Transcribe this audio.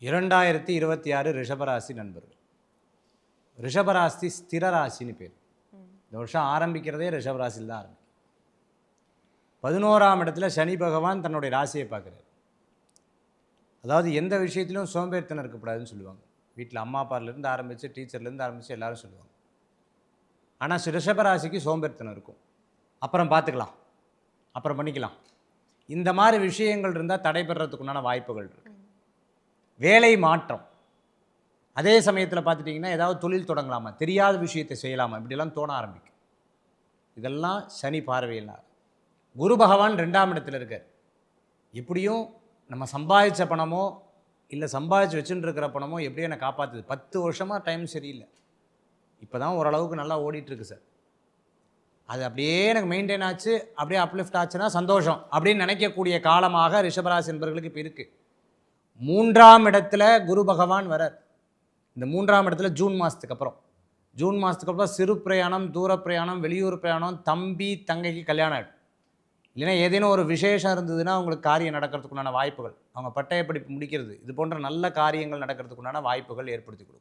2026 ரிஷபராசி நண்பர்கள். ரிஷபராசி ஸ்திர ராசின்னு பேர். இந்த வருஷம் ஆரம்பிக்கிறதே ரிஷபராசியில் தான் ஆரம்பிக்கும். 11ஆம் இடத்துல சனி பகவான் தன்னுடைய ராசியை பார்க்குறாரு. அதாவது எந்த விஷயத்திலும் சோம்பேறித்தனம் இருக்கக்கூடாதுன்னு சொல்லுவாங்க. வீட்டில் அம்மா அப்பாலேருந்து ஆரம்பித்து டீச்சர்லேருந்து ஆரம்பித்து எல்லாரும் சொல்லுவாங்க. ஆனால் ரிஷபராசிக்கு சோம்பேறித்தனம் இருக்கும். அப்புறம் பார்த்துக்கலாம், அப்புறம் பண்ணிக்கலாம், இந்த மாதிரி விஷயங்கள் இருந்தால் தடைபெறத்துக்குண்டான வாய்ப்புகள் இருக்குது. வேலை மாற்றம், அதே சமயத்தில் பார்த்துட்டிங்கன்னா ஏதாவது தொழில் தொடங்கலாமா, தெரியாத விஷயத்தை செய்யலாமா, இப்படிலாம் தோண ஆரம்பிக்கும். இதெல்லாம் சனி பார்வையில். குரு பகவான் 2ஆம் இடத்துல இருக்கார். எப்படியும் நம்ம சம்பாதிச்ச பணமோ இல்லை சம்பாதிச்சு வச்சுட்டு இருக்கிற பணமோ எப்படியும் என்னை காப்பாற்றுது. 10 வருஷமாக டைம் சரியில்லை, இப்போ தான் ஓரளவுக்கு நல்லா ஓடிட்டுருக்கு சார். அது அப்படியே எனக்கு மெயின்டைன் ஆச்சு, அப்படியே அப்லிஃப்ட் ஆச்சுன்னா சந்தோஷம் அப்படின்னு நினைக்கக்கூடிய காலமாக ரிஷபராசி என்பவர்களுக்கு இப்போ இருக்குது. 3ஆம் இடத்துல குரு பகவான் வரார். இந்த 3ஆம் இடத்துல ஜூன் மாதத்துக்கு அப்புறம் சிறு பிரயாணம், தூர பிரயாணம், வெளியூர் பிரயாணம், தம்பி தங்கைக்கு கல்யாணம் ஆகிடும். இல்லைன்னா ஏதேனும் ஒரு விசேஷம் இருந்ததுன்னா அவங்களுக்கு காரியம் நடக்கிறதுக்குண்டான வாய்ப்புகள், அவங்க பட்டய படிப்பு முடிக்கிறது, இது போன்ற நல்ல காரியங்கள் நடக்கிறதுக்குண்டான வாய்ப்புகள் ஏற்படுத்தி கொடுக்கும்.